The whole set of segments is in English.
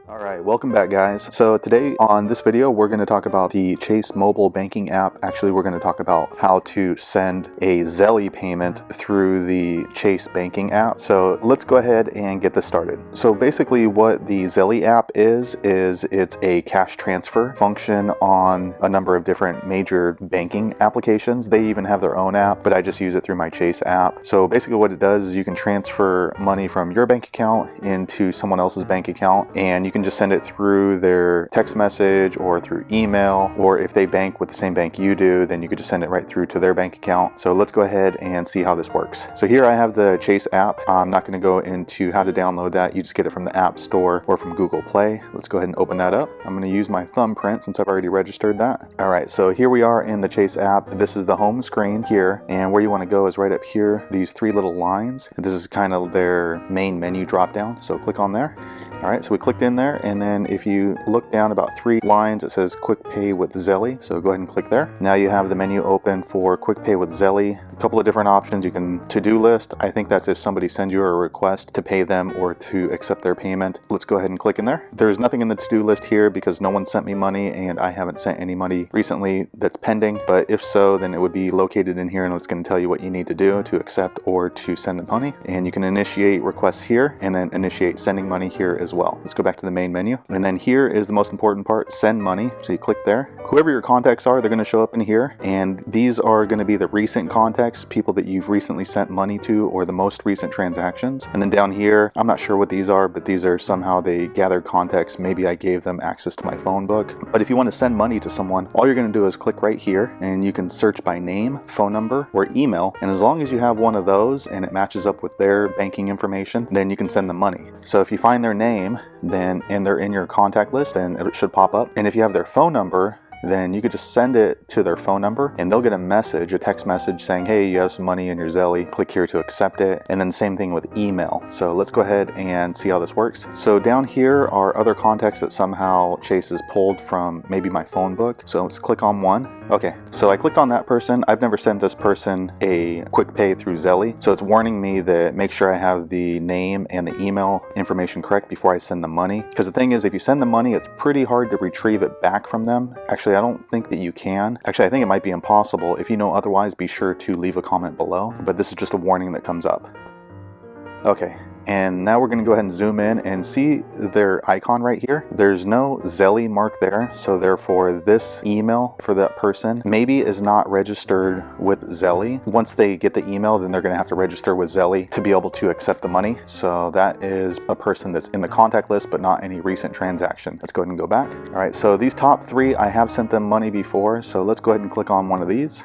Alright, welcome back guys. So today on this video we're going to talk about the Chase mobile banking app. Actually we're going to talk about how to send a Zelle payment through the Chase banking app. So let's go ahead and get this started. So basically what the Zelle app is it's a cash transfer function on a number of different major banking applications. They even have their own app, but I just use it through my Chase app. So basically what it does is you can transfer money from your bank account into someone else's bank account, and you can just send it through their text message or through email, or if they bank with the same bank you do, then you could just send it right through to their bank account. So let's go ahead and see how this works. So here I have the Chase app. I'm not going to go into how to download that. You just get it from the App Store or from Google Play. Let's go ahead and open that up. I'm going to use my thumbprint since I've already registered that. All right, so here we are in the Chase app. This is the home screen here, and where you want to go is right up here, these three little lines. This is kind of their main menu drop down, so click on there. All right, so we clicked in there, and then if you look down about 3 lines, it says QuickPay with Zelle. So go ahead and click there. Now you have the menu open for QuickPay with Zelle. A couple of different options. You can to-do list. I think that's if somebody sends you a request to pay them or to accept their payment. Let's go ahead and click in there. There's nothing in the to-do list here because no one sent me money, and I haven't sent any money recently that's pending. But if so, then it would be located in here, and it's going to tell you what you need to do to accept or to send the money. And you can initiate requests here and then initiate sending money here as well. Let's go back to the main menu. And then here is the most important part, send money. So you click there. Whoever your contacts are, they're going to show up in here, and these are going to be the recent contacts, people that you've recently sent money to, or the most recent transactions. And then down here, I'm not sure what these are, but these are somehow they gathered contacts. Maybe I gave them access to my phone book. But if you want to send money to someone, all you're going to do is click right here, and you can search by name, phone number, or email. And as long as you have one of those and it matches up with their banking information, then you can send them money. So if you find their name, then and they're in your contact list, then it should pop up. And if you have their phone number, then you could just send it to their phone number, and they'll get a message, a text message saying, hey, you have some money in your Zelle, click here to accept it. And then same thing with email. So let's go ahead and see how this works. So down here are other contacts that somehow Chase has pulled from maybe my phone book. So let's click on one. Okay, so I clicked on that person. I've never sent this person a QuickPay through Zelle, so it's warning me that make sure I have the name and the email information correct before I send the money. Because the thing is, if you send the money, it's pretty hard to retrieve it back from them. Actually, I don't think that you can. Actually, I think it might be impossible. If you know otherwise, be sure to leave a comment below. But this is just a warning that comes up. Okay. And now we're going to go ahead and zoom in and see their icon right here. There's no Zelle mark there, so therefore this email for that person maybe is not registered with Zelle. Once they get the email, then they're going to have to register with Zelle to be able to accept the money. So that is a person that's in the contact list, but not any recent transaction. Let's go ahead and go back. All right, so these top 3, I have sent them money before, so let's go ahead and click on one of these.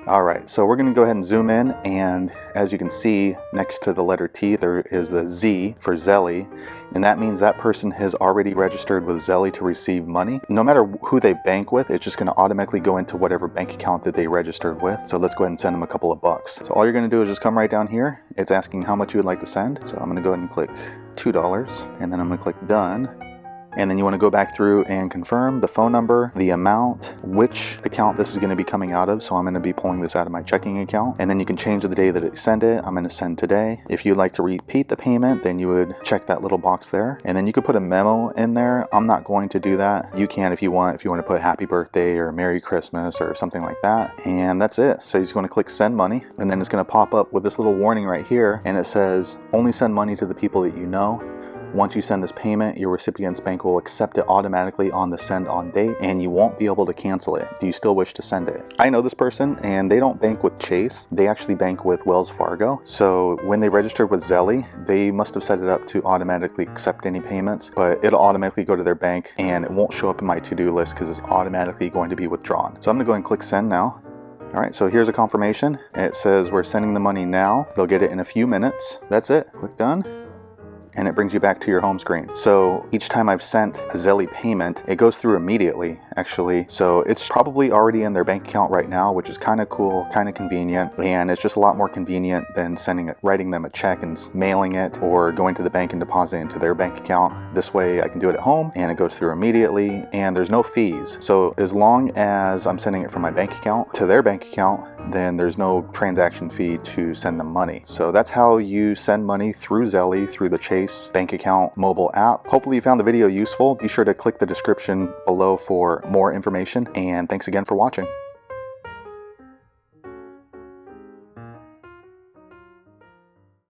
Alright, so we're going to go ahead and zoom in, and as you can see next to the letter T there is the Z for Zelle, and that means that person has already registered with Zelle to receive money. No matter who they bank with, it's just going to automatically go into whatever bank account that they registered with. So let's go ahead and send them a couple of bucks. So all you're going to do is just come right down here. It's asking how much you would like to send. So I'm going to go ahead and click $2, and then I'm going to click done. And then you want to go back through and confirm the phone number, the amount, which account this is going to be coming out of. So I'm going to be pulling this out of my checking account. And then you can change the day that it sent it. I'm going to send today. If you'd like to repeat the payment, then you would check that little box there. And then you could put a memo in there. I'm not going to do that. You can if you want to put happy birthday or Merry Christmas or something like that. And that's it. So you're just going to click send money. And then it's going to pop up with this little warning right here. And it says only send money to the people that you know. Once you send this payment, your recipient's bank will accept it automatically on the send on date, and you won't be able to cancel it. Do you still wish to send it? I know this person, and they don't bank with Chase. They actually bank with Wells Fargo. So when they registered with Zelle, they must have set it up to automatically accept any payments, but it'll automatically go to their bank, and it won't show up in my to-do list because it's automatically going to be withdrawn. So I'm gonna go and click send now. All right, so here's a confirmation. It says we're sending the money now. They'll get it in a few minutes. That's it. Click done. And it brings you back to your home screen. So each time I've sent a Zelle payment, it goes through immediately. actually. So it's probably already in their bank account right now, which is kind of cool, kind of convenient, and it's just a lot more convenient than writing them a check and mailing it, or going to the bank and depositing into their bank account. This way I can do it at home and it goes through immediately, and there's no fees. So as long as I'm sending it from my bank account to their bank account, then there's no transaction fee to send them money. So that's how you send money through Zelle, through the Chase bank account mobile app. Hopefully you found the video useful. Be sure to click the description below for more information, and thanks again for watching.